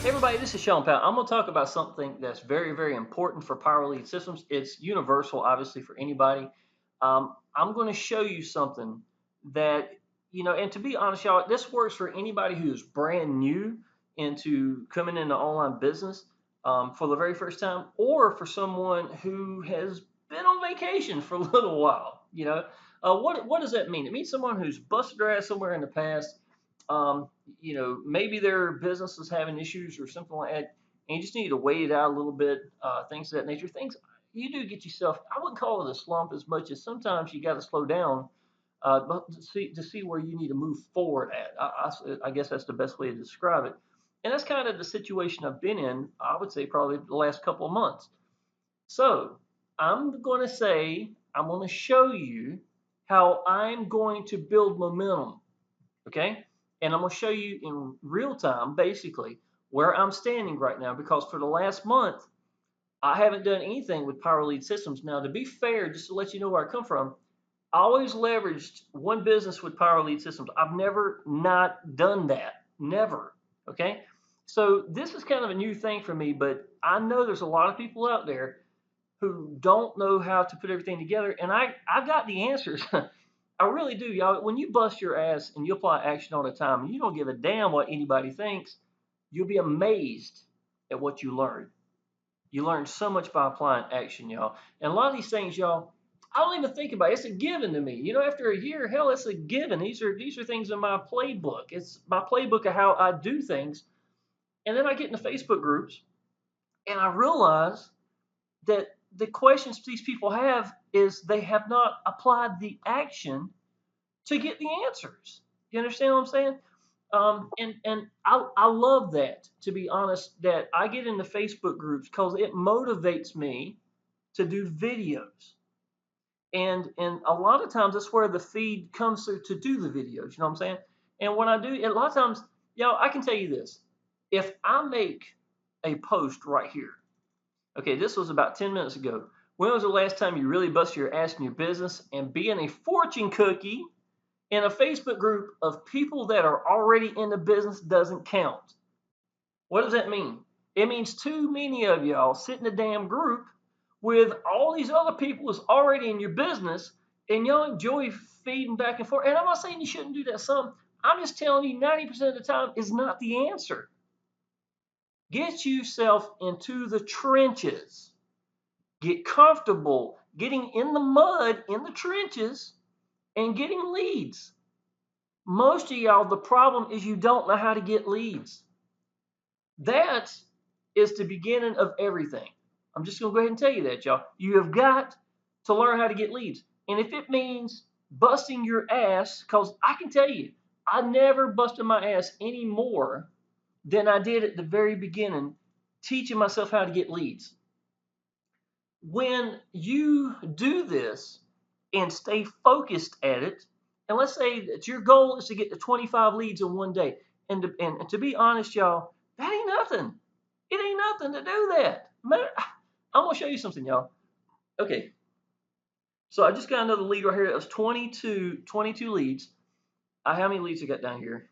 Hey everybody, this is Shawn Powell. I'm going to talk about something that's very, very important for power lead systems. It's universal, obviously, for anybody. I'm going to show you something that, and to be honest, y'all, this works for anybody who's brand new into coming into online business for the very first time, or for someone who has been on vacation for a little while. What does that mean? It means someone who's busted their ass somewhere in the past. Maybe their business is having issues or something like that, and you just need to wait it out a little bit, things of that nature. Things you do get yourself, I wouldn't call it a slump as much as sometimes you got to slow down, but to see where you need to move forward at. I guess that's the best way to describe it. And that's kind of the situation I've been in, I would say, probably the last couple of months. So I'm going to show you how I'm going to build momentum. Okay. And I'm going to show you in real time, basically, where I'm standing right now, because for the last month, I haven't done anything with Power Lead Systems. Now, to be fair, just to let you know where I come from, I always leveraged one business with Power Lead Systems. I've never not done that. Never. Okay. So this is kind of a new thing for me, but I know there's a lot of people out there who don't know how to put everything together, and I've got the answers. I really do, y'all. When you bust your ass and you apply action all the time, and you don't give a damn what anybody thinks, you'll be amazed at what you learn. You learn so much by applying action, y'all. And a lot of these things, y'all, I don't even think about it. It's a given to me. After a year, hell, it's a given. These are things in my playbook. It's my playbook of how I do things. And then I get into Facebook groups, and I realize that the questions these people have is they have not applied the action to get the answers. You understand what I'm saying? And I love that, to be honest, that I get into Facebook groups because it motivates me to do videos. And a lot of times that's where the feed comes through to do the videos. You know what I'm saying? And when I do, a lot of times, I can tell you this: if I make a post right here, okay, this was about 10 minutes ago. When was the last time you really busted your ass in your business? And being a fortune cookie in a Facebook group of people that are already in the business doesn't count. What does that mean? It means too many of y'all sit in a damn group with all these other people that's already in your business, and y'all enjoy feeding back and forth. And I'm not saying you shouldn't do that some. I'm just telling you 90% of the time is not the answer. Get yourself into the trenches. Get comfortable getting in the mud in the trenches and getting leads. Most of y'all, the problem is you don't know how to get leads. That is the beginning of everything. I'm just going to go ahead and tell you that, y'all. You have got to learn how to get leads. And if it means busting your ass, because I can tell you, I never busted my ass any more than I did at the very beginning, teaching myself how to get leads. When you do this and stay focused at it, and let's say that your goal is to get to 25 leads in one day, and to be honest, y'all, that ain't nothing. It ain't nothing to do that. I'm gonna show you something, y'all. Okay, so I just got another lead right here. It was 22 leads. How many leads I got down here?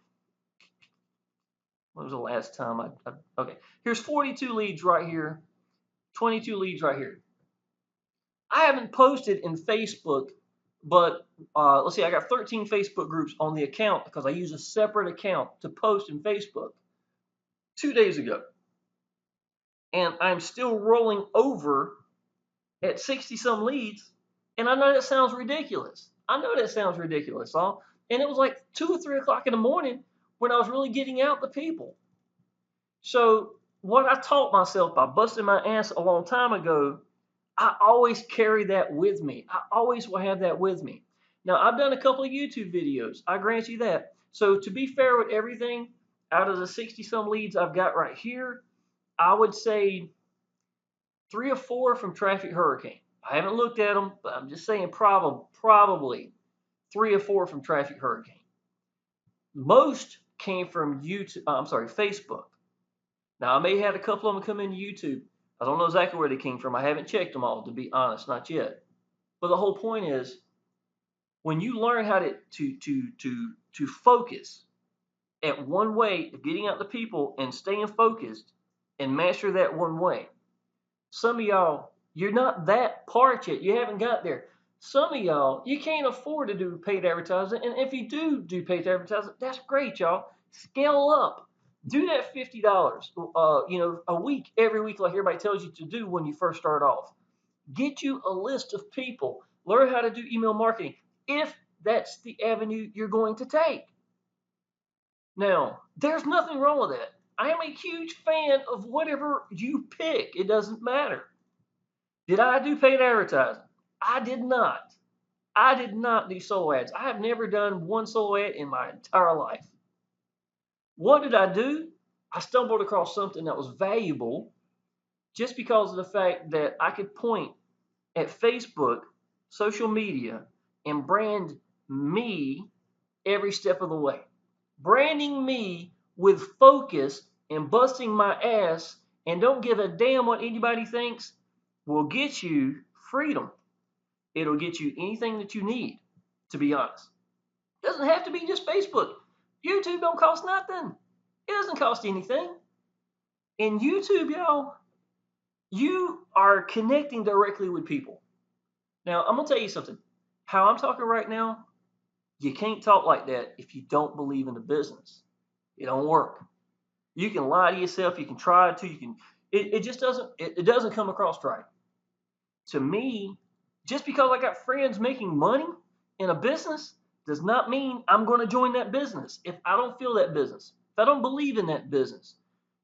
When was the last time okay, here's 42 leads right here, 22 leads right here. I haven't posted in Facebook, but let's see, I got 13 Facebook groups on the account because I use a separate account to post in Facebook 2 days ago. And I'm still rolling over at 60 some leads. And I know that sounds ridiculous. Huh? And it was like 2 or 3 o'clock in the morning when I was really getting out to people. So, what I taught myself by busting my ass a long time ago, I always carry that with me. I always will have that with me. Now, I've done a couple of YouTube videos. I grant you that. So, to be fair with everything, out of the 60 some leads I've got right here, I would say 3 or 4 from Traffic Hurricane. I haven't looked at them, but I'm just saying probably 3 or 4 from Traffic Hurricane. Most came from YouTube. I'm sorry, Facebook. Now, I may have had a couple of them come into YouTube. I don't know exactly where they came from. I haven't checked them all, to be honest, not yet. But the whole point is, when you learn how to focus, at one way of getting out to people and staying focused and master that one way. Some of y'all, you're not that part yet. You haven't got there. Some of y'all, you can't afford to do paid advertising. And if you do paid advertising, that's great, y'all. Scale up. Do that $50, a week, every week, like everybody tells you to do when you first start off. Get you a list of people. Learn how to do email marketing if that's the avenue you're going to take. Now, there's nothing wrong with that. I am a huge fan of whatever you pick. It doesn't matter. Did I do paid advertising? I did not. I did not do solo ads. I have never done one solo ad in my entire life. What did I do? I stumbled across something that was valuable just because of the fact that I could point at Facebook, social media, and brand me every step of the way. Branding me with focus and busting my ass and don't give a damn what anybody thinks will get you freedom. It'll get you anything that you need, to be honest. It doesn't have to be just Facebook. YouTube don't cost nothing. It doesn't cost anything. In YouTube, y'all, you are connecting directly with people. Now, I'm going to tell you something. How I'm talking right now, you can't talk like that if you don't believe in the business. It don't work. You can lie to yourself. You can try to. It just doesn't come across right. To me, just because I got friends making money in a business does not mean I'm going to join that business if I don't feel that business, if I don't believe in that business.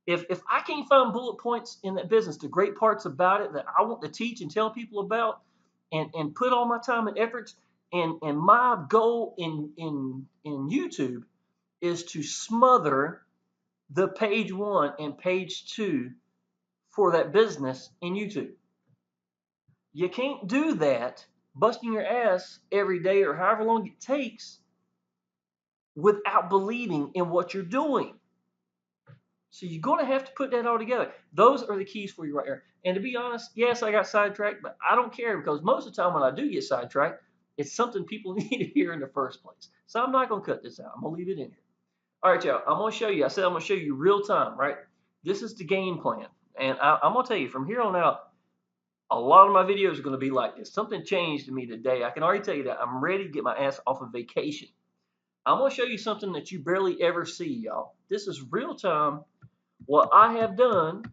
If I can't find bullet points in that business, the great parts about it that I want to teach and tell people about and put all my time and efforts, and my goal in YouTube is to smother the page 1 and page 2 for that business in YouTube. You can't do that busting your ass every day or however long it takes without believing in what you're doing. So you're going to have to put that all together. Those are the keys for you right there. And to be honest, yes, I got sidetracked, but I don't care because most of the time when I do get sidetracked, it's something people need to hear in the first place. So I'm not going to cut this out. I'm going to leave it in here. All right, y'all. I'm going to show you. I said I'm going to show you real time, right? This is the game plan. And I'm going to tell you from here on out, a lot of my videos are going to be like this. Something changed in me today. I can already tell you that I'm ready to get my ass off of vacation. I'm going to show you something that you barely ever see, y'all. This is real time what I have done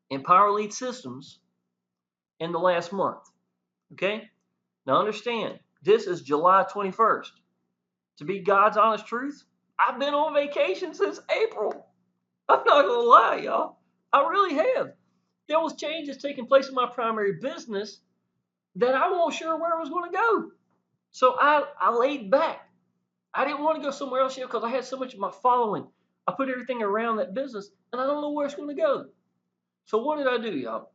in Power Lead Systems in the last month. Okay? Now understand, this is July 21st. To be God's honest truth, I've been on vacation since April. I'm not going to lie, y'all. I really have. There was changes taking place in my primary business that I wasn't sure where I was going to go. So I laid back. I didn't want to go somewhere else here because I had so much of my following. I put everything around that business, and I don't know where it's going to go. So what did I do, y'all?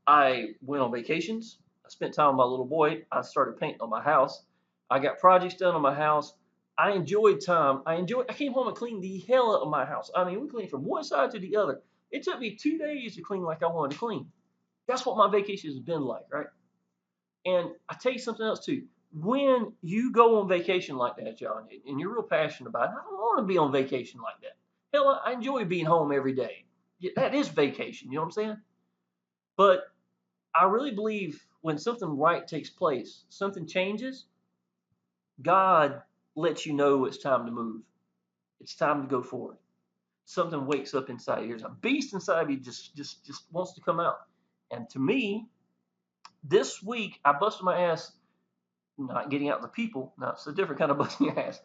I went on vacations. I spent time with my little boy. I started painting on my house. I got projects done on my house. I enjoyed time. I came home and cleaned the hell out of my house. I mean, we cleaned from one side to the other. It took me 2 days to clean like I wanted to clean. That's what my vacations have been like, right? And I tell you something else too. When you go on vacation like that, John, and you're real passionate about it, I don't want to be on vacation like that. Hell, I enjoy being home every day. Yeah, that is vacation, you know what I'm saying? But I really believe when something right takes place, something changes, God lets you know it's time to move. It's time to go forward. Something wakes up inside you. There's a beast inside of you just wants to come out. And to me, this week I busted my ass not getting out the people. No, it's a different kind of busting your ass.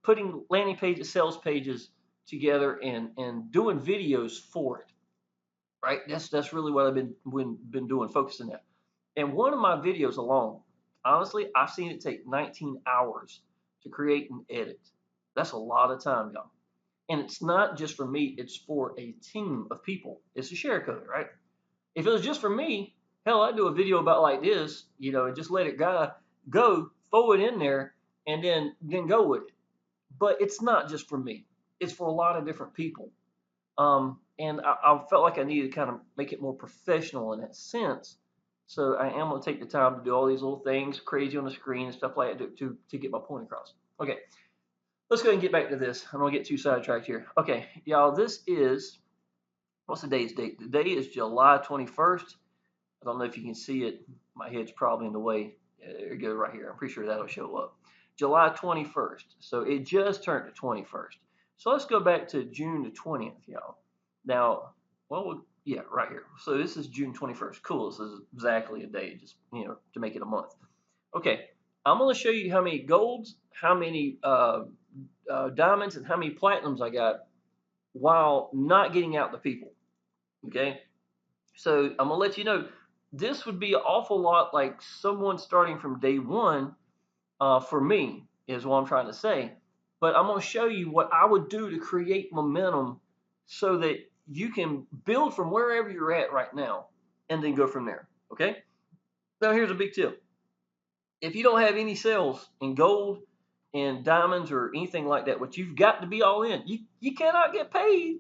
Putting landing pages, sales pages together and doing videos for it. Right? That's really what I've been doing, focusing that. And one of my videos alone, honestly, I've seen it take 19 hours to create and edit. That's a lot of time, y'all. And it's not just for me, it's for a team of people. It's a share code, right? If it was just for me, hell, I'd do a video about like this, and just let it go, throw it in there, and then go with it. But it's not just for me. It's for a lot of different people. And I felt like I needed to kind of make it more professional in that sense. So I am going to take the time to do all these little things, crazy on the screen and stuff like that to get my point across. Okay. let's go ahead and get back to this. I'm gonna get too sidetracked here. Okay, y'all, this is, what's the day's date? The day is July 21st. I don't know if you can see it. My head's probably in the way. Yeah, there you go, right here. I'm pretty sure that'll show up. July 21st. So it just turned to 21st. So let's go back to June the 20th, y'all. Now, well, yeah, right here. So this is June 21st. Cool. This is exactly a day, just, to make it a month. Okay, I'm going to show you how many golds, how many diamonds, and how many platinums I got while not getting out the people. Okay, so I'm going to let you know this would be an awful lot like someone starting from day one for me, is what I'm trying to say. But I'm going to show you what I would do to create momentum so that you can build from wherever you're at right now and then go from there. Okay, now here's a big tip. If you don't have any sales in gold and diamonds or anything like that, but you've got to be all in. You cannot get paid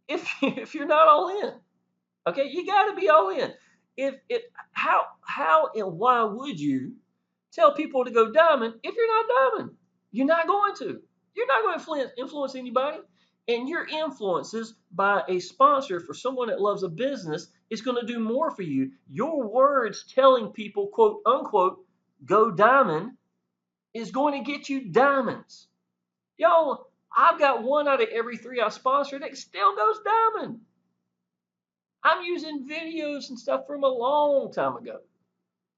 if you're not all in. Okay, you got to be all in. If how and why would you tell people to go diamond if you're not diamond? You're not going to. You're not going to influence anybody. And your influences by a sponsor for someone that loves a business is going to do more for you. Your words telling people, quote unquote, go diamond is going to get you diamonds. Yo, I've got one out of every three I sponsor that still goes diamond. I'm using videos and stuff from a long time ago.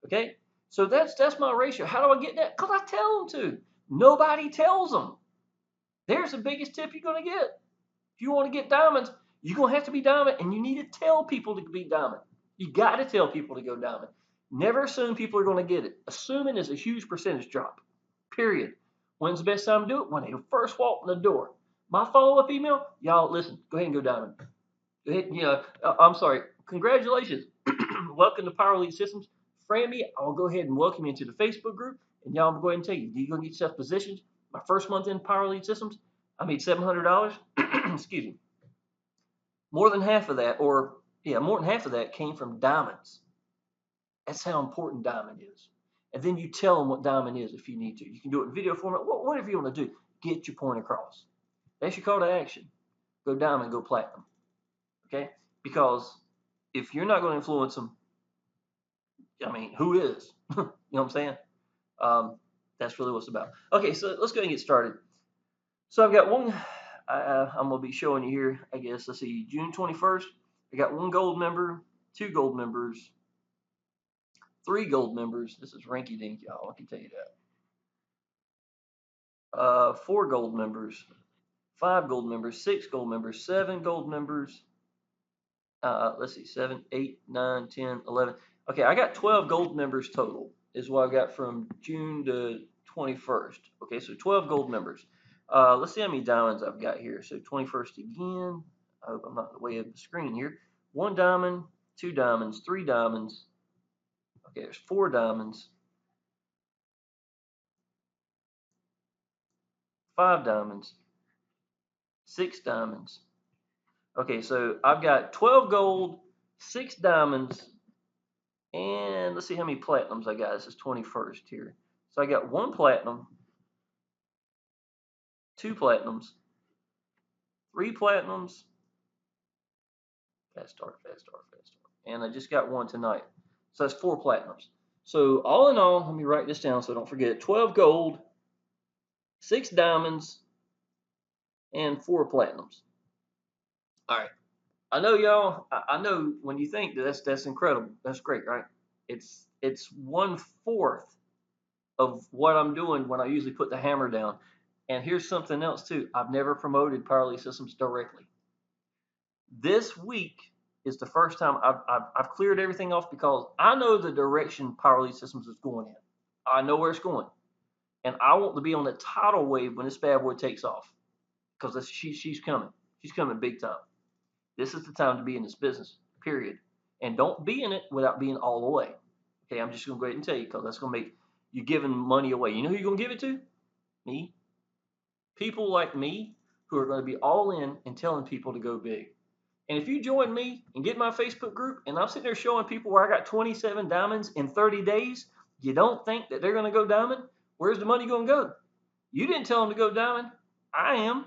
Okay, so that's my ratio. How do I get that? Because I tell them to. Nobody tells them. There's the biggest tip you're gonna get. If you want to get diamonds, you're gonna have to be diamond, and you need to tell people to be diamond. You got to tell people to go diamond. Never assume people are gonna get it. Assuming is a huge percentage drop. Period. When's the best time to do it? When they first walk in the door. My follow-up email, y'all listen. Go ahead and go diamond. Go ahead, I'm sorry. Congratulations. Welcome to Power Lead Systems. Friend me, I'll go ahead and welcome you into the Facebook group. And y'all, I'm going to tell you, you're going to get yourself positioned. My first month in Power Lead Systems, I made $700. Excuse me. More than half of that, more than half of that came from diamonds. That's how important diamond is. And then you tell them what diamond is if you need to. You can do it in video format, whatever you want to do. Get your point across. That's your call to action. Go diamond, go platinum. Okay? Because if you're not going to influence them, I mean, who is? You know what I'm saying? That's really what it's about. Okay, so let's go ahead and get started. So I've got one, I'm going to be showing you here, I guess. Let's see, June 21st. I got one gold member, two gold members, three gold members. This is ranky dink, y'all. I can tell you that. Four gold members, five gold members, six gold members, seven gold members. Let's see, 7, 8, 9, 10, 11. Okay, I got 12 gold members total, is what I got from June to 21st. Okay, so 12 gold members. Let's see how many diamonds I've got here. So 21st again. I hope I'm not in the way of the screen here. One diamond, two diamonds, three diamonds. Okay, there's four diamonds, five diamonds, six diamonds. Okay, so I've got 12 gold, six diamonds, and let's see how many platinums I got. This is 21st here. So I got one platinum, two platinums, three platinums, fast start, and I just got one tonight. So that's four platinums. So all in all, let me write this down so I don't forget. 12 gold, six diamonds, and four platinums. All right. I know y'all. I know when you think that's incredible. That's great, right? It's 1/4 of what I'm doing when I usually put the hammer down. And here's something else too. I've never promoted Power Lead Systems directly. This week is the first time I've cleared everything off because I know the direction Power Lead Systems is going in. I know where it's going, and I want to be on the tidal wave when this bad boy takes off because she's coming. She's coming big time. This is the time to be in this business. Period. And don't be in it without being all the way. Okay, I'm just gonna go ahead and tell you because that's gonna make you giving money away. You know who you're gonna give it to? Me. People like me who are going to be all in and telling people to go big. And if you join me and get my Facebook group, and I'm sitting there showing people where I got 27 diamonds in 30 days, you don't think that they're going to go diamond? Where's the money going to go? You didn't tell them to go diamond. I am.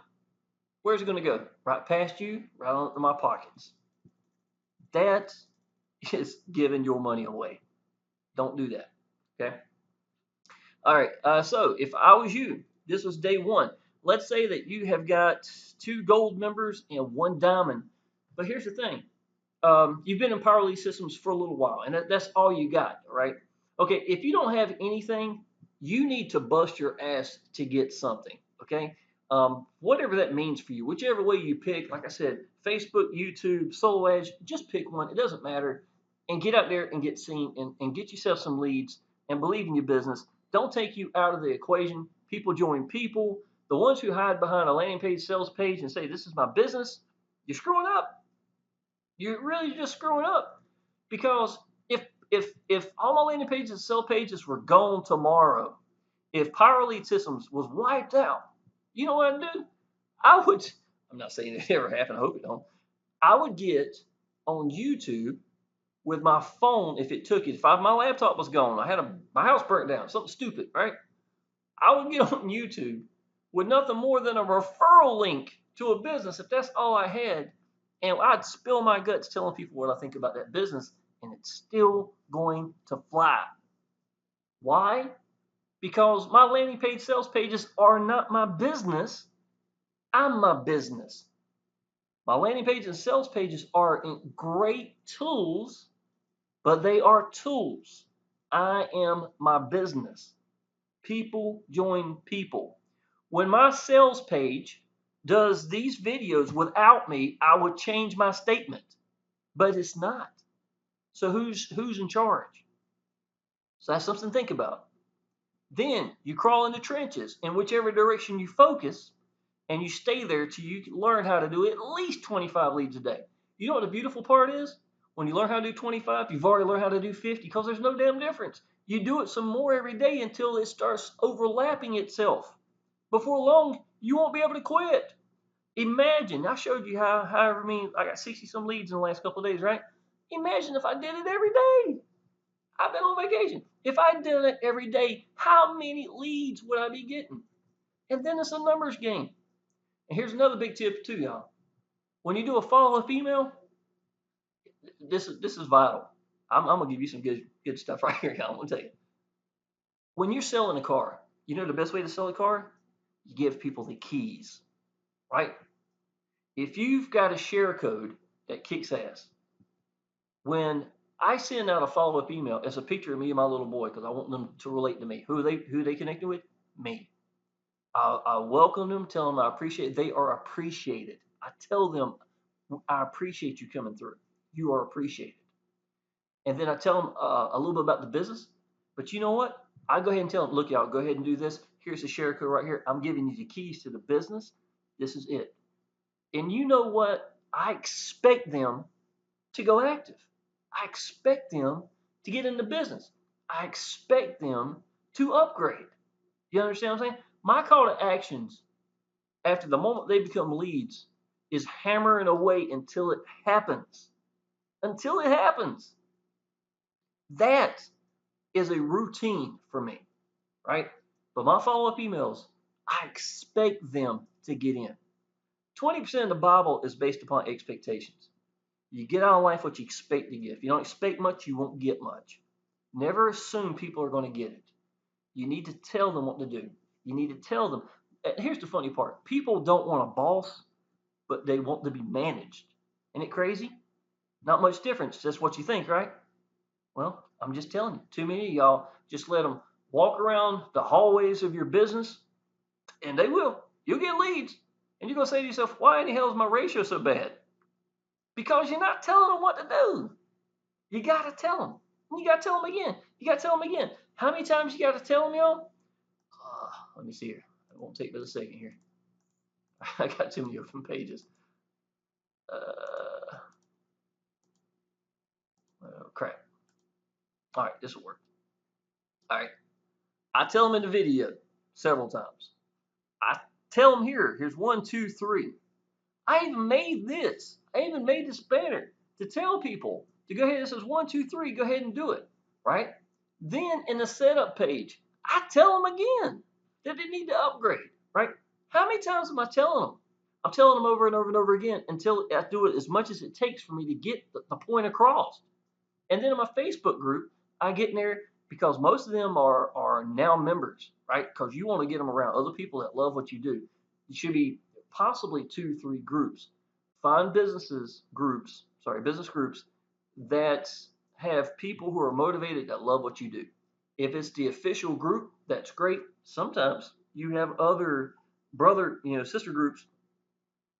Where's it going to go? Right past you, right on into my pockets. That is giving your money away. Don't do that. Okay. All right. So if I was you, this was day one. Let's say that you have got 2 gold members and 1 diamond. But here's the thing. You've been in Power Lead Systems for a little while, and that's all you got, right? Okay, if you don't have anything, you need to bust your ass to get something, okay? Whatever that means for you, whichever way you pick, like I said, Facebook, YouTube, Solo Edge, just pick one. It doesn't matter. And get out there and get seen and get yourself some leads and believe in your business. Don't take you out of the equation. People join people. The ones who hide behind a landing page, sales page, and say, this is my business, you're screwing up. You're really just screwing up because if all my landing pages and sell pages were gone tomorrow, if Power Lead Systems was wiped out, you know what I'd do? I would. I'm not saying it ever happened. I hope it don't. I would get on YouTube with my phone if it took it. If my laptop was gone, my house burnt down, something stupid, right? I would get on YouTube with nothing more than a referral link to a business if that's all I had. And I'd spill my guts telling people what I think about that business, and it's still going to fly. Why? Because my landing page sales pages are not my business. I'm my business. My landing page and sales pages are great tools, but they are tools. I am my business. People join people. When my sales page does these videos without me, I would change my statement, but it's not. So who's in charge? So that's something to think about. Then you crawl in the trenches in whichever direction you focus, and you stay there till you learn how to do at least 25 leads a day. You know what the beautiful part is? When you learn how to do 25, you've already learned how to do 50 because there's no damn difference. You do it some more every day until it starts overlapping itself. Before long, you won't be able to quit. Imagine, I showed you however many, I got 60 some leads in the last couple of days, right? Imagine if I did it every day. I've been on vacation. If I did it every day, how many leads would I be getting? And then it's a numbers game. And here's another big tip too, y'all. When you do a follow-up email, this is vital. I'm gonna give you some good stuff right here, y'all. I'm gonna tell you. When you're selling a car, you know the best way to sell a car? You give people the keys, right? If you've got a share code that kicks ass, when I send out a follow-up email, it's a picture of me and my little boy because I want them to relate to me. Who they connected with? Me. I welcome them, tell them I appreciate it. They are appreciated. I tell them I appreciate you coming through. You are appreciated. And then I tell them a little bit about the business. But you know what? I go ahead and tell them, look, y'all, go ahead and do this. Here's the share code right here. I'm giving you the keys to the business. This is it. And you know what? I expect them to go active. I expect them to get into business. I expect them to upgrade. You understand what I'm saying? My call to actions after the moment they become leads is hammering away until it happens. Until it happens. That is a routine for me, right? But my follow up emails, I expect them to get in. 20% of the Bible is based upon expectations. You get out of life what you expect to get. If you don't expect much, you won't get much. Never assume people are going to get it. You need to tell them what to do. You need to tell them. Here's the funny part. People don't want a boss, but they want to be managed. Isn't it crazy? Not much difference. That's what you think, right? Well, I'm just telling you. Too many of y'all just let them walk around the hallways of your business, and they will. You'll get leads. And you're going to say to yourself, why in the hell is my ratio so bad? Because you're not telling them what to do. You got to tell them. And you got to tell them again. You got to tell them again. How many times you got to tell them, y'all? Let me see here. It won't take but a second here. I got too many open pages. Oh, crap. All right, this will work. All right. I tell them in the video several times. I tell them here. Here's 1, 2, 3. I even made this. I even made this banner to tell people to go ahead. This is 1, 2, 3. Go ahead and do it. Right? Then in the setup page, I tell them again that they need to upgrade. Right? How many times am I telling them? I'm telling them over and over and over again until I do it as much as it takes for me to get the point across. And then in my Facebook group, I get in there because most of them are now members, right? Because you want to get them around other people that love what you do. It should be possibly 2, 3 groups. Find business groups that have people who are motivated that love what you do. If it's the official group, that's great. Sometimes you have other sister groups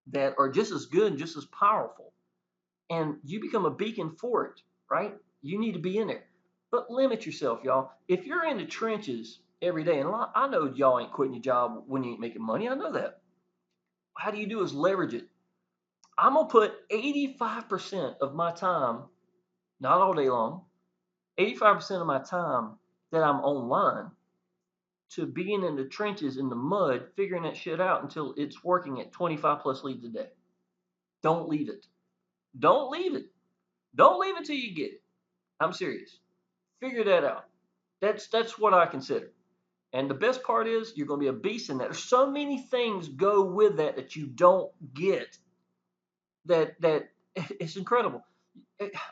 that are just as good and just as powerful, and you become a beacon for it, right? You need to be in there. But limit yourself, y'all. If you're in the trenches every day, and I know y'all ain't quitting your job when you ain't making money, I know that. How do you do is leverage it. I'm going to put 85% of my time, not all day long, 85% of my time that I'm online to being in the trenches in the mud, figuring that shit out until it's working at 25 plus leads a day. Don't leave it. Don't leave it. Don't leave it till you get it. I'm serious. Figure that out. That's what I consider. And the best part is you're going to be a beast in that. There's so many things go with that that you don't get. That it's incredible.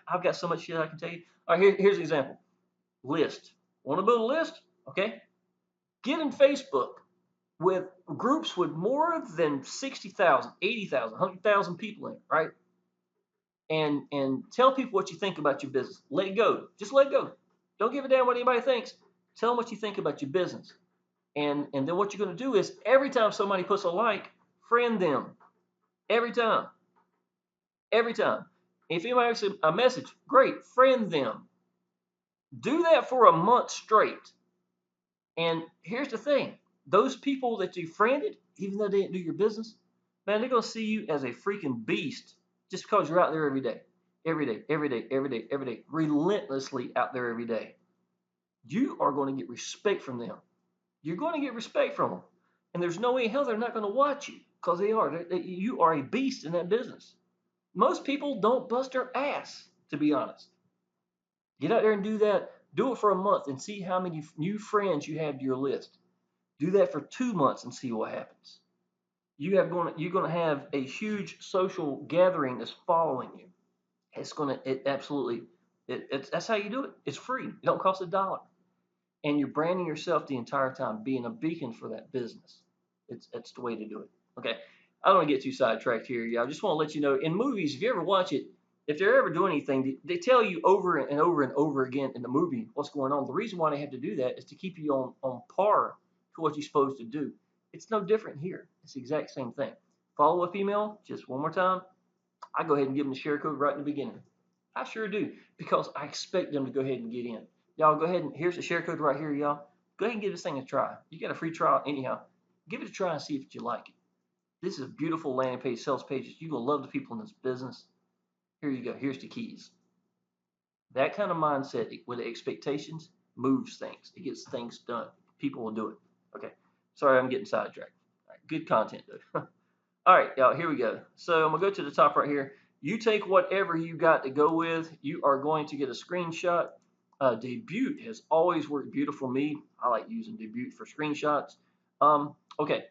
I've got so much shit I can tell you. All right, here's an example. List. Want to build a list? Okay. Get in Facebook with groups with more than 60,000, 80,000, 100,000 people in it, right? And tell people what you think about your business. Let it go. Just let it go. Don't give a damn what anybody thinks. Tell them what you think about your business. And then what you're going to do is every time somebody puts a like, friend them. Every time. Every time. If anybody makes a message, great, friend them. Do that for a month straight. And here's the thing. Those people that you friended, even though they didn't do your business, man, they're going to see you as a freaking beast just because you're out there every day. Every day, every day, every day, every day. Relentlessly out there every day. You are going to get respect from them. You're going to get respect from them. And there's no way in hell they're not going to watch you because they are. You are a beast in that business. Most people don't bust their ass, to be honest. Get out there and do that. Do it for a month and see how many new friends you have to your list. Do that for 2 months and see what happens. You're going to have a huge social gathering that's following you. That's how you do it. It's free. It don't cost $1. And you're branding yourself the entire time, being a beacon for that business. It's the way to do it. Okay, I don't want to get too sidetracked here. Yeah, I just want to let you know. In movies, if you ever watch it, if they're ever doing anything, they tell you over and over and over again in the movie what's going on. The reason why they have to do that is to keep you on par to what you're supposed to do. It's no different here. It's the exact same thing. Follow up email, just one more time. I go ahead and give them the share code right in the beginning. I sure do, because I expect them to go ahead and get in. Y'all go ahead and here's the share code right here, y'all. Go ahead and give this thing a try. You got a free trial anyhow. Give it a try and see if you like it. This is a beautiful landing page, sales pages. You're going to love the people in this business. Here you go. Here's the keys. That kind of mindset with expectations moves things. It gets things done. People will do it. Okay. Sorry, I'm getting sidetracked. All right, good content, though. All right, y'all, here we go. So I'm going to go to the top right here. You take whatever you got to go with. You are going to get a screenshot. Debut has always worked beautiful for me. I like using Debut for screenshots. Okay.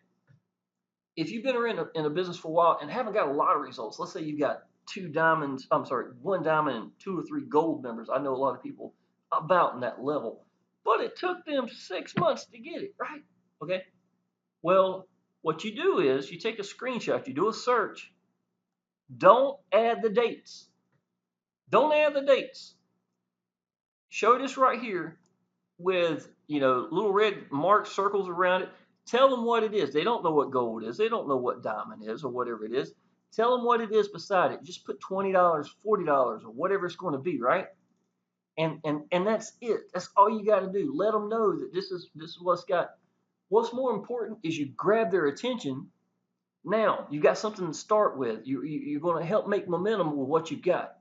If you've been in a business for a while and haven't got a lot of results, let's say you've got 1 diamond and 2 or 3 gold members. I know a lot of people about in that level, but it took them 6 months to get it, right? Okay. Well, what you do is you take a screenshot, you do a search. Don't add the dates. Don't add the dates. Show this right here with, little red mark circles around it. Tell them what it is. They don't know what gold is. They don't know what diamond is or whatever it is. Tell them what it is beside it. Just put $20, $40 or whatever it's going to be, right? And that's it. That's all you got to do. Let them know that this is what's got. What's more important is you grab their attention. Now you got something to start with. You're going to help make momentum with what you've got.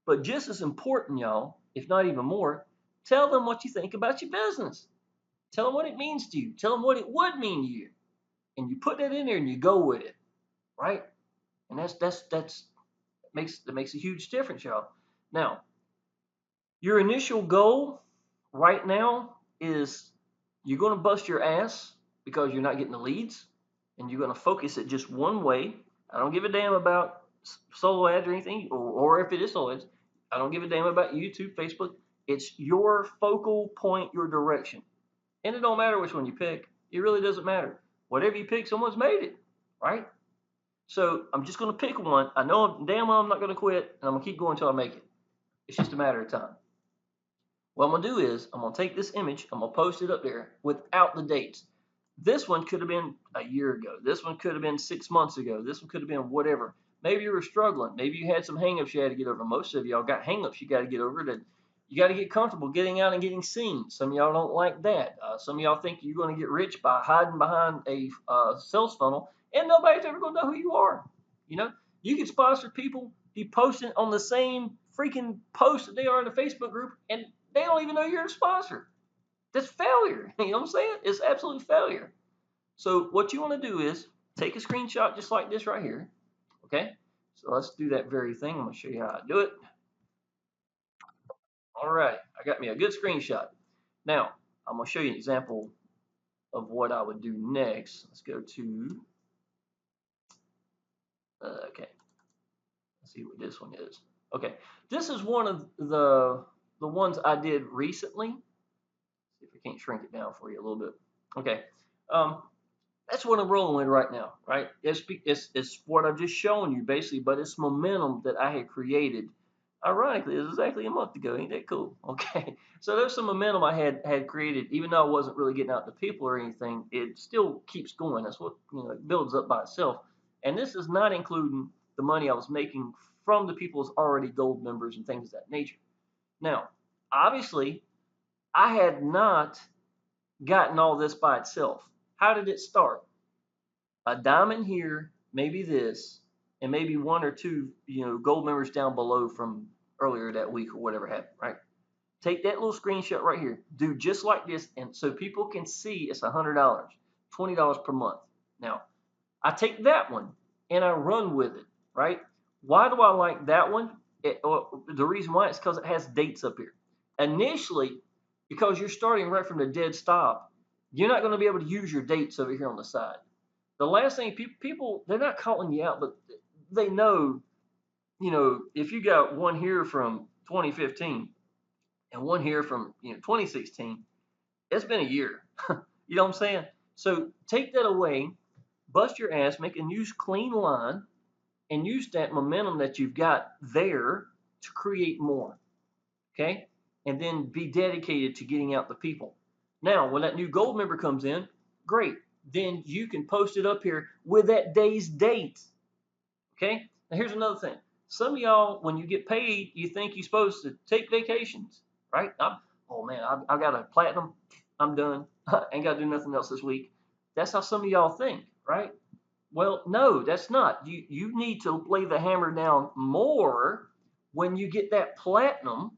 But just as important, y'all, if not even more, tell them what you think about your business. Tell them what it means to you. Tell them what it would mean to you. And you put that in there and you go with it, right? And that makes a huge difference, y'all. Now, your initial goal right now is you're going to bust your ass because you're not getting the leads and you're going to focus it just one way. I don't give a damn about solo ads or anything, or if it is solo ads. I don't give a damn about YouTube, Facebook. It's your focal point, your direction. And it don't matter which one you pick. It really doesn't matter. Whatever you pick, someone's made it, right? So I'm just going to pick one. I know damn well I'm not going to quit, and I'm going to keep going until I make it. It's just a matter of time. What I'm going to do is I'm going to take this image, I'm going to post it up there without the dates. This one could have been a year ago. This one could have been 6 months ago. This one could have been whatever. Maybe you were struggling. Maybe you had some hangups you had to get over. Most of y'all got hangups you got to get over. That you got to get comfortable getting out and getting seen. Some of y'all don't like that. Some of y'all think you're going to get rich by hiding behind a sales funnel, and nobody's ever going to know who you are. You know, you can sponsor people, be posting on the same freaking post that they are in the Facebook group, and they don't even know you're a sponsor. That's failure. You know what I'm saying? It's absolute failure. So what you want to do is take a screenshot just like this right here. Okay? So let's do that very thing. I'm going to show you how I do it. All right. I got me a good screenshot. Now, I'm going to show you an example of what I would do next. Let's go to, okay. Let's see what this one is. Okay. This is one of the ones I did recently. See if I can't shrink it down for you a little bit. Okay. That's what I'm rolling with right now, right? It's what I've just shown you basically, but it's momentum that I had created. Ironically, it was exactly a month ago. Ain't that cool? Okay, so there's some momentum I had created, even though I wasn't really getting out to people or anything. It still keeps going. That's what it builds up by itself. And this is not including the money I was making from the people who's already gold members and things of that nature. Now, obviously, I had not gotten all this by itself. How did it start? A diamond here, maybe this, and maybe one or two, gold members down below from earlier that week or whatever happened, right? Take that little screenshot right here, do just like this, and so people can see it's $100, $20 per month. Now, I take that one and I run with it, right? Why do I like that one? The reason why is because it has dates up here. Initially, because you're starting right from the dead stop, you're not going to be able to use your dates over here on the side. The last thing people they're not calling you out, but they know, if you got one here from 2015 and one here from 2016, it's been a year. You know what I'm saying? So take that away, bust your ass, make a new clean line, and use that momentum that you've got there to create more. Okay? And then be dedicated to getting out the people. Now, when that new gold member comes in, great. Then you can post it up here with that day's date. Okay? Now, here's another thing. Some of y'all, when you get paid, you think you're supposed to take vacations, right? Oh man, I got a platinum. I'm done. Ain't got to do nothing else this week. That's how some of y'all think, right? Well, no, that's not. You need to lay the hammer down more when you get that platinum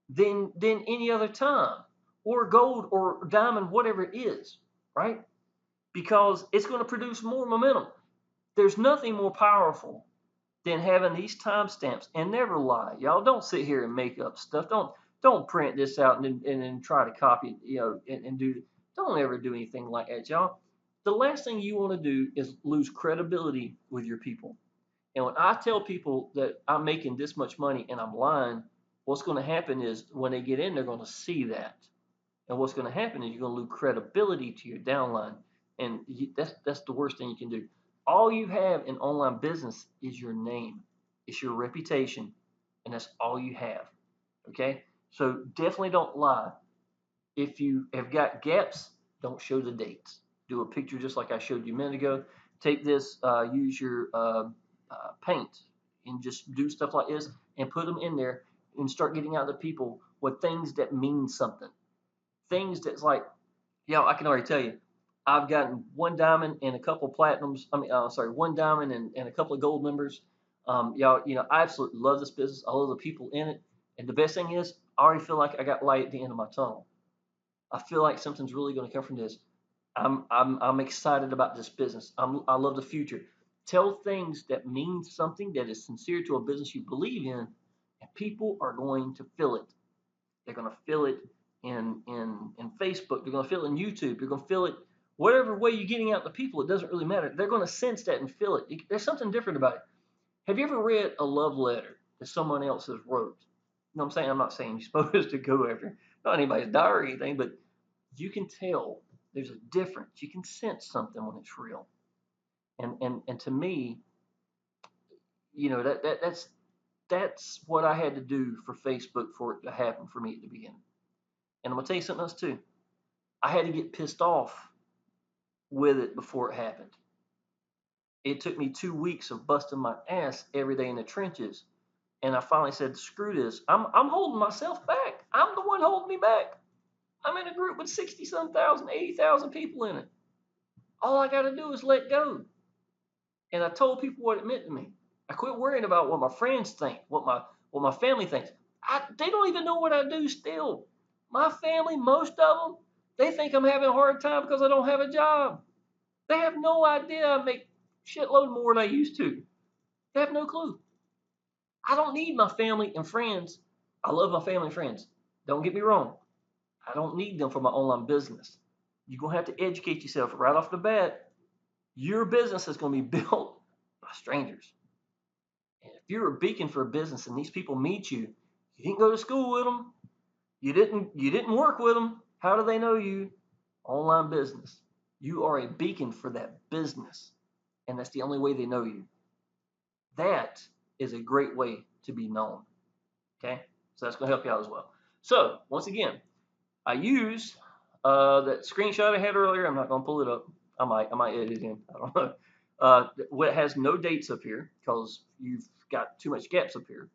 than any other time, or gold or diamond, whatever it is, right? Because it's going to produce more momentum. There's nothing more powerful than having these timestamps, and never lie. Y'all don't sit here and make up stuff. Don't print this out and then try to copy, and do. Don't ever do anything like that, y'all. The last thing you want to do is lose credibility with your people. And when I tell people that I'm making this much money and I'm lying, what's going to happen is when they get in, they're going to see that. And what's going to happen is you're going to lose credibility to your downline. And that's the worst thing you can do. All you have in online business is your name, it's your reputation, and that's all you have. Okay? So definitely don't lie. If you have got gaps, don't show the dates. Do a picture just like I showed you a minute ago. Take this, use your paint, and just do stuff like this and put them in there and start getting out to people with things that mean something. Things that's like, I can already tell you, I've gotten one diamond and a couple of platinums. One diamond and a couple of gold members. I absolutely love this business. I love the people in it. And the best thing is, I already feel like I got light at the end of my tunnel. I feel like something's really going to come from this. I'm excited about this business. I love the future. Tell things that mean something that is sincere to a business you believe in, and people are going to feel it. They're going to feel it in Facebook. They're going to feel it in YouTube. You're going to feel it whatever way you're getting out to people, it doesn't really matter. They're going to sense that and feel it. There's something different about it. Have you ever read a love letter that someone else has wrote? You know what I'm saying? I'm not saying you're supposed to go after not anybody's diary or anything, but you can tell there's a difference. You can sense something when it's real. And to me, that's what I had to do for Facebook for it to happen for me at the beginning. And I'm gonna tell you something else too. I had to get pissed off with it before it happened. It took me 2 weeks of busting my ass every day in the trenches, and I finally said, "Screw this! I'm holding myself back. I'm the one holding me back. I'm in a group with 60 some thousand, 80,000 people in it. All I got to do is let go." And I told people what it meant to me. I quit worrying about what my friends think, what my family thinks. They don't even know what I do still. My family, most of them, they think I'm having a hard time because I don't have a job. They have no idea I make shitload more than I used to. They have no clue. I don't need my family and friends. I love my family and friends. Don't get me wrong. I don't need them for my online business. You're going to have to educate yourself right off the bat. Your business is going to be built by strangers. And if you're a beacon for a business and these people meet you, you didn't go to school with them, you didn't work with them. How do they know you? Online business. You are a beacon for that business, and that's the only way they know you. That is a great way to be known. Okay, so that's going to help you out as well. So once again, I use that screenshot I had earlier. I'm not going to pull it up. I might edit it in. I don't know. It has no dates up here because you've got too much gaps up here.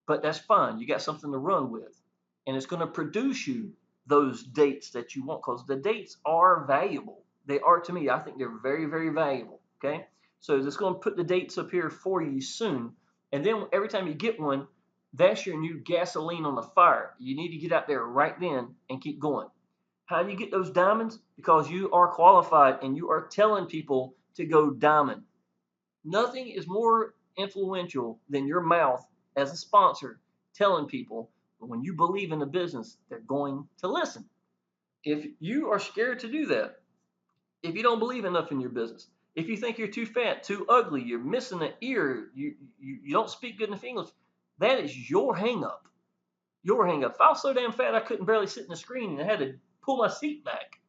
But that's fine. You got something to run with, and it's going to produce you those dates that you want because the dates are valuable. They are to me. I think they're very, very valuable. Okay, so it's going to put the dates up here for you soon, and then every time you get one, that's your new gasoline on the fire. You need to get out there right then and keep going. How do you get those diamonds? Because you are qualified and you are telling people to go diamond. Nothing is more influential than your mouth as a sponsor telling people when you believe in the business, they're going to listen. If you are scared to do that, if you don't believe enough in your business, if you think you're too fat, too ugly, you're missing an ear, you don't speak good enough English, that is your hang up. Your hang up. If I was so damn fat I couldn't barely sit in the screen and I had to pull my seat back.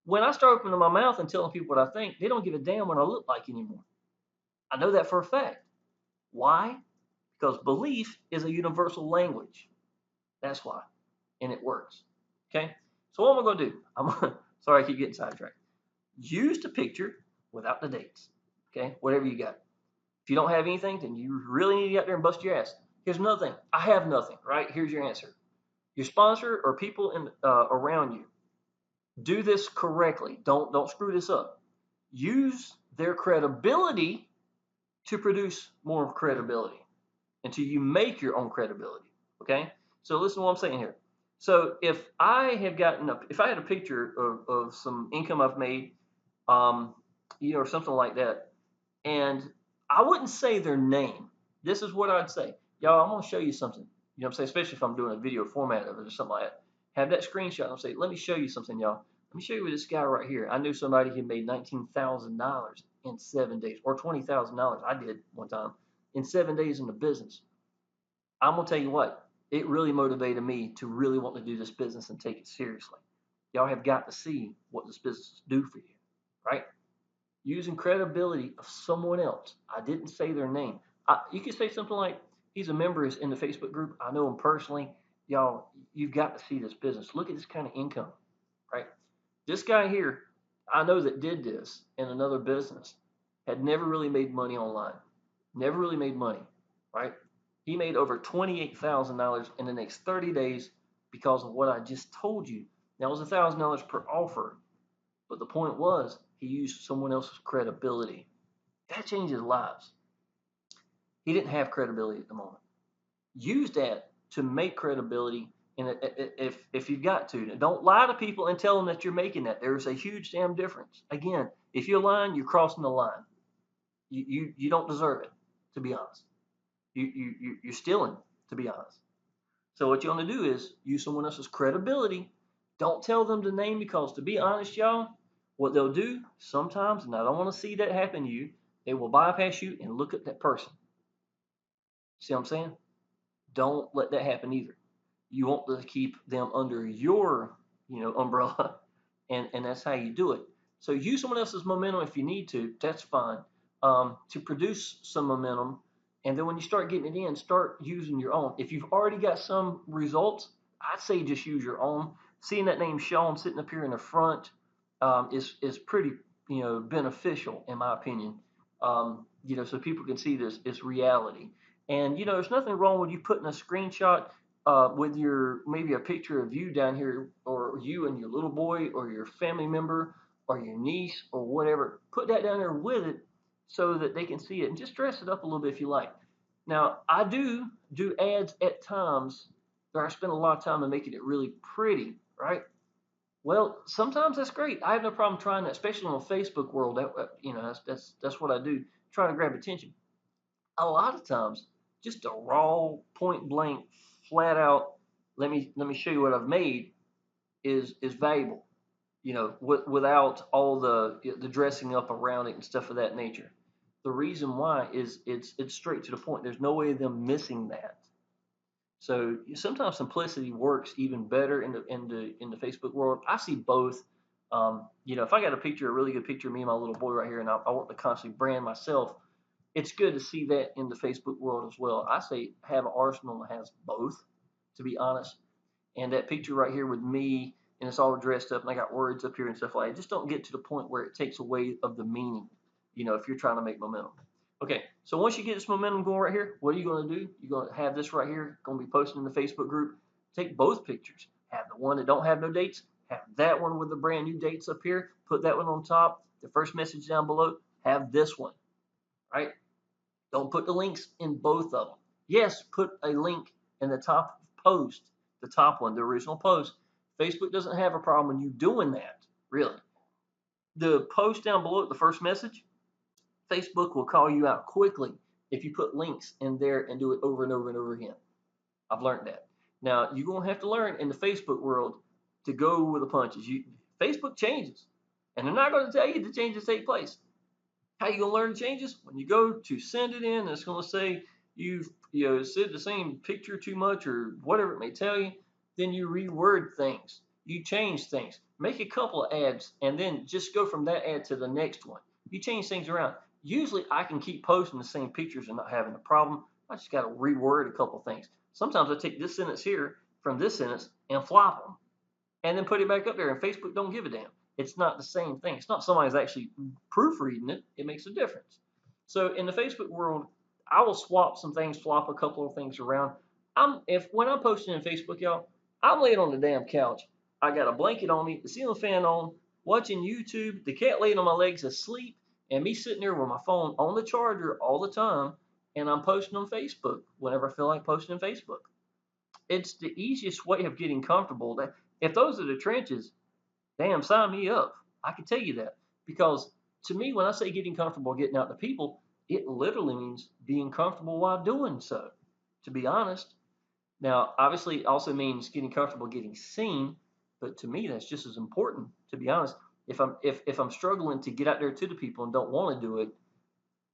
When I start opening my mouth and telling people what I think, they don't give a damn what I look like anymore. I know that for a fact. Why? Because belief is a universal language. That's why. And it works. Okay? So what am I going to do? Sorry, I keep getting sidetracked. Use the picture without the dates. Okay? Whatever you got. If you don't have anything, then you really need to get out there and bust your ass. Here's another thing. I have nothing, right? Here's your answer. Your sponsor or people around you, do this correctly. Don't screw this up. Use their credibility to produce more credibility until you make your own credibility. Okay? So listen to what I'm saying here. So if I had a picture of some income I've made, or something like that, and I wouldn't say their name. This is what I'd say. Y'all, I'm gonna show you something. You know what I'm saying? Especially if I'm doing a video format of it or something like that. Have that screenshot and I'll say, let me show you something, y'all. Let me show you this guy right here. I knew somebody who made $19,000 in 7 days, or $20,000. I did one time in 7 days in the business. I'm gonna tell you what, it really motivated me to really want to do this business and take it seriously. Y'all have got to see what this business do for you, right? Using credibility of someone else. I didn't say their name. You could say something like, he's a member in the Facebook group. I know him personally. Y'all, you've got to see this business. Look at this kind of income, right? This guy here, I know that did this in another business, had never really made money online. Never really made money, right? He made over $28,000 in the next 30 days because of what I just told you. That was $1,000 per offer. But the point was, he used someone else's credibility. That changes lives. He didn't have credibility at the moment. Use that to make credibility. And if you've got to, don't lie to people and tell them that you're making that. There's a huge damn difference. Again, if you're lying, you're crossing the line. You don't deserve it, to be honest. You're stealing, to be honest. So what you want to do is use someone else's credibility. Don't tell them the name because, to be honest, y'all, What they'll do sometimes, and I don't want to see that happen to you, they will bypass you and look at that person. See what I'm saying? Don't let that happen either. You want to keep them under your, umbrella, and that's how you do it. So use someone else's momentum if you need to. That's fine. To produce some momentum, and then when you start getting it in, start using your own. If you've already got some results, I'd say just use your own. Seeing that name Shawn sitting up here in the front is pretty beneficial in my opinion. So people can see this is reality. And there's nothing wrong with you putting a screenshot with your maybe a picture of you down here, or you and your little boy, or your family member, or your niece, or whatever. Put that down there with it so that they can see it, and just dress it up a little bit if you like. Now, I do ads at times where I spend a lot of time in making it really pretty, right? Well, sometimes that's great. I have no problem trying that, especially on the Facebook world. That's what I do, try to grab attention. A lot of times, just a raw, point blank, flat out. Let me show you what I've made is valuable. Without all the dressing up around it and stuff of that nature. The reason why is it's straight to the point. There's no way of them missing that. So sometimes simplicity works even better in the Facebook world. I see both. If I got a picture, a really good picture of me and my little boy right here, and I want to constantly brand myself, it's good to see that in the Facebook world as well. I say have an arsenal that has both, to be honest. And that picture right here with me, and it's all dressed up, and I got words up here and stuff like that. Just don't get to the point where it takes away of the meaning. If you're trying to make momentum. Okay, so once you get this momentum going right here, what are you going to do? You're going to have this right here, going to be posted in the Facebook group. Take both pictures. Have the one that don't have no dates. Have that one with the brand new dates up here. Put that one on top. The first message down below. Have this one, right? Don't put the links in both of them. Yes, put a link in the top post, the top one, the original post. Facebook doesn't have a problem with you doing that, really. The post down below, the first message, Facebook will call you out quickly if you put links in there and do it over and over and over again. I've learned that. Now, you're going to have to learn in the Facebook world to go with the punches. Facebook changes, and they're not going to tell you the changes take place. How you gonna learn the changes? When you go to send it in, and it's gonna say you've said the same picture too much or whatever it may tell you. Then you reword things, you change things, make a couple of ads, and then just go from that ad to the next one. You change things around. Usually, I can keep posting the same pictures and not having a problem. I just got to reword a couple of things. Sometimes I take this sentence here from this sentence and flop them, and then put it back up there. And Facebook don't give a damn. It's not the same thing. It's not somebody's actually proofreading it. It makes a difference. So in the Facebook world, I will swap some things, flop a couple of things around. When I'm posting in Facebook, y'all, I'm laying on the damn couch. I got a blanket on me, the ceiling fan on, watching YouTube, the cat laying on my legs asleep, and me sitting there with my phone on the charger all the time, and I'm posting on Facebook whenever I feel like posting on Facebook. It's the easiest way of getting comfortable. That if those are the trenches, damn, sign me up. I can tell you that because to me, when I say getting comfortable getting out to people, it literally means being comfortable while doing so. To be honest, now obviously it also means getting comfortable getting seen, but to me that's just as important. To be honest, if I'm struggling to get out there to the people and don't want to do it,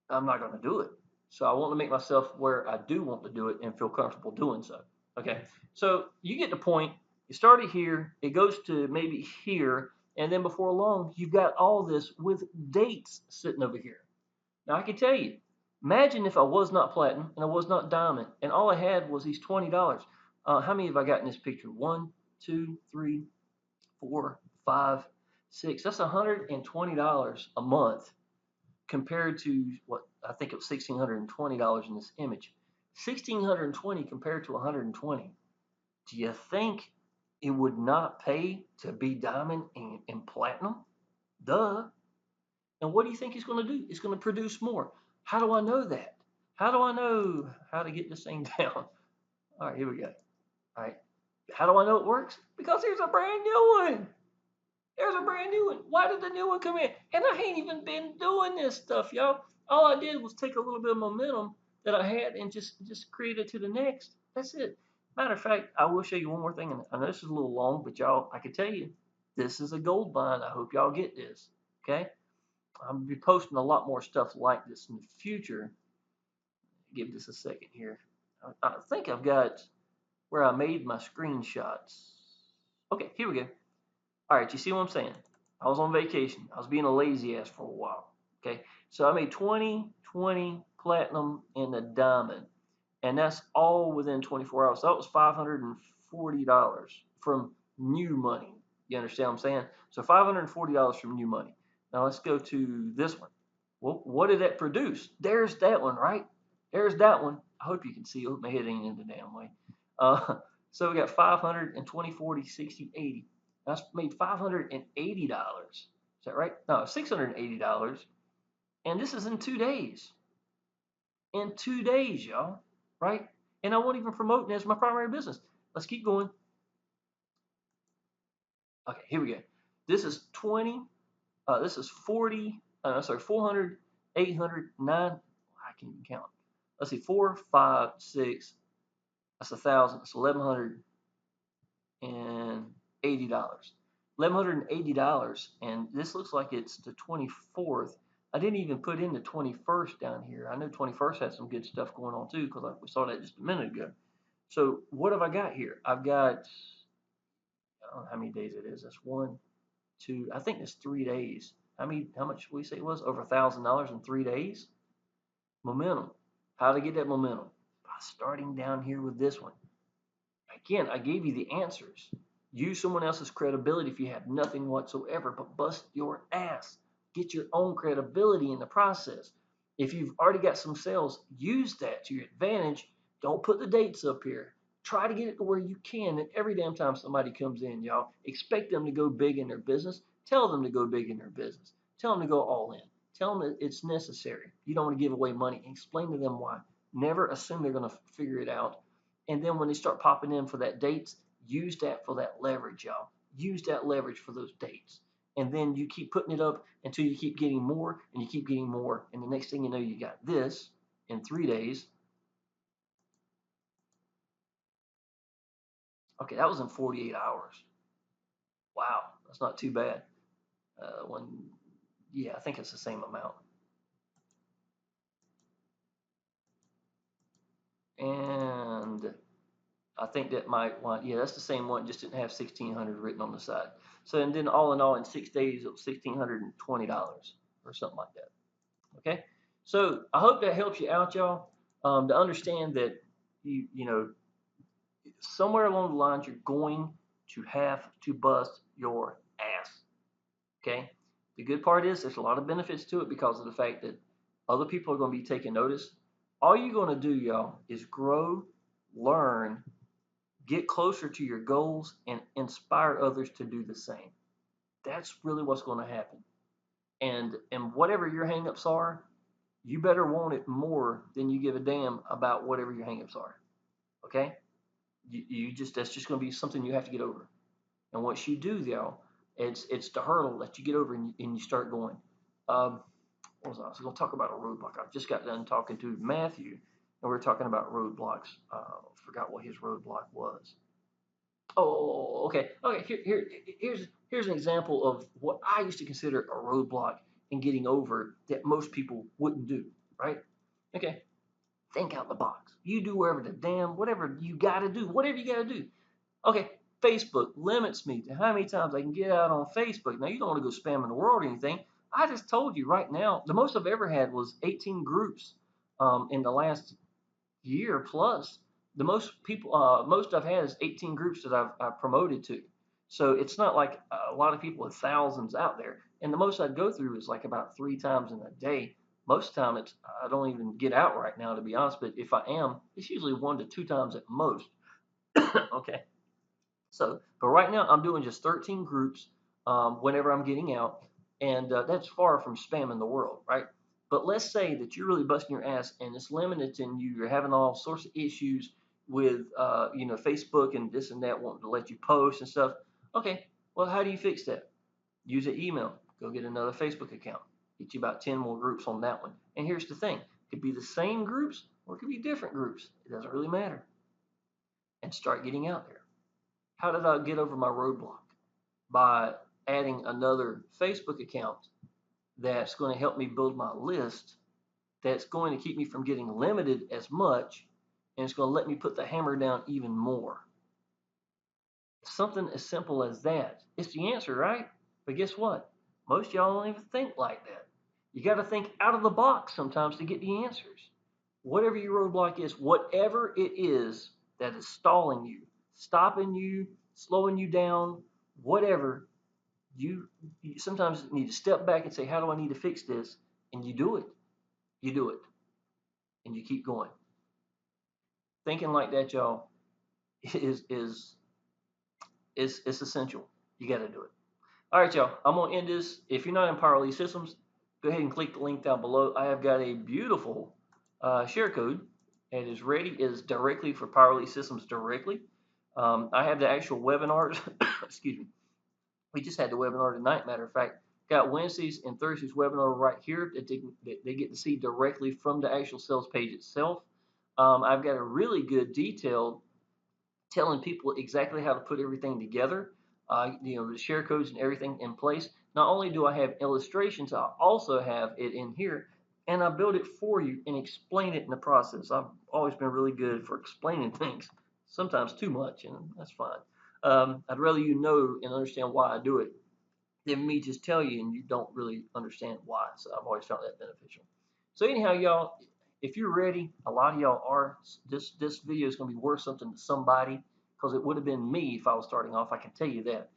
I'm not going to do it. So I want to make myself where I do want to do it and feel comfortable doing so. Okay. So you get the point. You started here, it goes to maybe here, and then before long, you've got all this with dates sitting over here. Now I can tell you, imagine if I was not platinum and I was not diamond, and all I had was these $20. How many have I got in this picture? One, two, three, four, five, six. That's $120 a month compared to what I think it was $1,620 in this image. 1,620 compared to 120. Do you think it would not pay to be diamond and platinum? Duh. And what do you think it's going to do? It's going to produce more. How do I know that? How do I know how to get this thing down? All right, here we go. All right. How do I know it works? Because here's a brand new one. There's a brand new one. Why did the new one come in? And I ain't even been doing this stuff, y'all. All I did was take a little bit of momentum that I had and just create it to the next. That's it. Matter of fact, I will show you one more thing. And I know this is a little long, but y'all, I can tell you, This is a gold mine. I hope y'all get this. Okay? I'm going to be posting a lot more stuff like this in the future. Give this a second here. I think I've got where I made my screenshots. Okay, here we go. All right, you see what I'm saying? I was on vacation. I was being a lazy ass for a while. Okay, so I made 20, 20, platinum, and a diamond. And that's all within 24 hours. So that was $540 from new money. You understand what I'm saying? So $540 from new money. Now let's go to this one. Well, what did that produce? There's that one, right? There's that one. I hope you can see. I hope my head ain't in the damn way. So we got 500 and 20, 40, 60, 80. That's made $580. Is that right? No, $680. And this is in 2 days. In 2 days, y'all. Right? And I won't even promote it as my primary business. Let's keep going. Okay, here we go. This is 20. This is 40. Sorry, 400, 800, 9. I can't even count. Let's see, 4, 5, 6. That's 1,000. That's $1,180. $1,180, and this looks like it's the 24th. I didn't even put in the 21st down here. I know 21st had some good stuff going on too, because we saw that just a minute ago. So what have I got here? I've got, I don't know how many days it is. That's 1, 2. I think it's 3 days. How much did we say it was? Over $1,000 in 3 days. Momentum. How to get that momentum? By starting down here with this one. Again, I gave you the answers. Use someone else's credibility if you have nothing whatsoever, but bust your ass. Get your own credibility in the process. If you've already got some sales, use that to your advantage. Don't put the dates up here. Try to get it to where you can. And every damn time somebody comes in, y'all, expect them to go big in their business. Tell them to go big in their business. Tell them to go all in. Tell them that it's necessary. You don't want to give away money. Explain to them why. Never assume they're going to figure it out. And then when they start popping in for that dates, use that for that leverage, y'all. Use that leverage for those dates. And then you keep putting it up until you keep getting more and you keep getting more. And the next thing you know, you got this in 3 days. Okay, that was in 48 hours. Wow, that's not too bad. Yeah, I think it's the same amount. And I think that might want, yeah, that's the same one, just didn't have 1,600 written on the side. So, and then all in all, in 6 days, it was $1,620 or something like that. Okay, so I hope that helps you out, y'all, to understand that you know somewhere along the lines you're going to have to bust your ass. Okay, the good part is there's a lot of benefits to it because of the fact that other people are going to be taking notice. All you're going to do, y'all, is grow, learn, get closer to your goals, and inspire others to do the same. That's really what's going to happen. And whatever your hangups are, you better want it more than you give a damn about whatever your hangups are. Okay? You just that's just going to be something you have to get over. And once you do, though, it's the hurdle that you get over and you start going. What was I? I was going to talk about a roadblock. I just got done talking to Matthew, and we were talking about roadblocks. Forgot what his roadblock was. Oh, okay. Okay, here's an example of what I used to consider a roadblock in getting over that most people wouldn't do, right? Okay, think out the box. You do whatever you gotta do, whatever you gotta do. Okay, Facebook limits me to how many times I can get out on Facebook. Now, you don't want to go spamming the world or anything. I just told you right now, the most I've ever had was 18 groups in the last year plus. The most I've had is 18 groups that I've promoted to. So it's not like a lot of people with thousands out there. And the most I'd go through is like about 3 times in a day. Most of the time, I don't even get out right now, to be honest. But if I am, it's usually 1 to 2 times at most. Okay. So, but right now I'm doing just 13 groups whenever I'm getting out, and that's far from spamming the world, right? But let's say that you're really busting your ass and it's limited and you're having all sorts of issues with, Facebook and this and that wanting to let you post and stuff. Okay, well, how do you fix that? Use an email. Go get another Facebook account. Get you about 10 more groups on that one. And here's the thing. It could be the same groups or it could be different groups. It doesn't really matter. And start getting out there. How did I get over my roadblock? By adding another Facebook account that's going to help me build my list, that's going to keep me from getting limited as much, and it's going to let me put the hammer down even more. Something as simple as that. It's the answer, right? But guess what? Most of y'all don't even think like that. You got to think out of the box sometimes to get the answers. Whatever your roadblock is, whatever it is that is stalling you, stopping you, slowing you down, whatever, you sometimes need to step back and say, how do I need to fix this? And you do it. You do it. And you keep going. Thinking like that, y'all, is essential. You got to do it. All right, y'all. I'm gonna end this. If you're not in Power Lead Systems, go ahead and click the link down below. I have got a beautiful share code, and is ready. Is directly for Power Lead Systems directly. I have the actual webinars. Excuse me. We just had the webinar tonight. Matter of fact, got Wednesdays and Thursdays webinar right here that they get to see directly from the actual sales page itself. I've got a really good detailed telling people exactly how to put everything together, the share codes and everything in place. Not only do I have illustrations, I also have it in here, and I build it for you and explain it in the process. I've always been really good for explaining things, sometimes too much, and that's fine. I'd rather you know and understand why I do it than me just tell you and you don't really understand why. So I've always found that beneficial. So anyhow, y'all, if you're ready, a lot of y'all are. This video is going to be worth something to somebody because it would have been me if I was starting off. I can tell you that.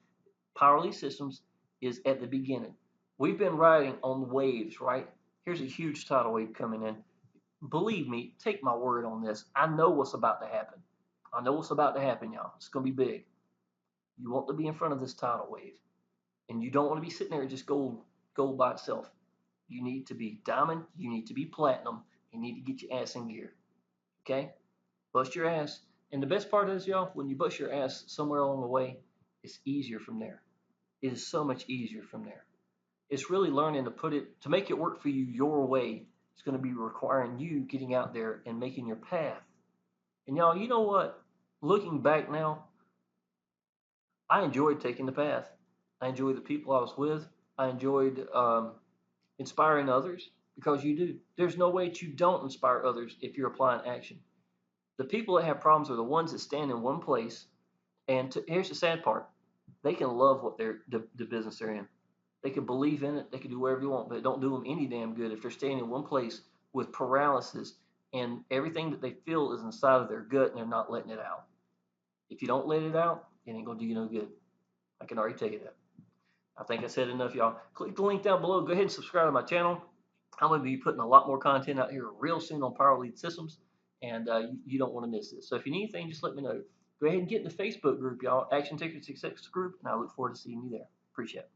Power Lead Systems is at the beginning. We've been riding on the waves, right? Here's a huge tidal wave coming in. Believe me, take my word on this. I know what's about to happen. I know what's about to happen, y'all. It's going to be big. You want to be in front of this tidal wave. And you don't want to be sitting there just gold by itself. You need to be diamond. You need to be platinum. You need to get your ass in gear. Okay? Bust your ass. And the best part is, y'all, when you bust your ass somewhere along the way, it's easier from there. It is so much easier from there. It's really learning to make it work for you your way. It's going to be requiring you getting out there and making your path. And y'all, you know what? Looking back now, I enjoyed taking the path. I enjoyed the people I was with. I enjoyed inspiring others because you do. There's no way that you don't inspire others if you're applying action. The people that have problems are the ones that stand in one place. And here's the sad part: they can love what the business they're in. They can believe in it. They can do whatever you want, but it don't do them any damn good if they're staying in one place with paralysis and everything that they feel is inside of their gut and they're not letting it out. If you don't let it out, it ain't gonna do you no good. I can already tell you that. I think I said enough, y'all. Click the link down below. Go ahead and subscribe to my channel. I'm going to be putting a lot more content out here real soon on Power Lead Systems, and you don't want to miss this. So if you need anything, just let me know. Go ahead and get in the Facebook group, y'all. Action Taker Success group, and I look forward to seeing you there. Appreciate it.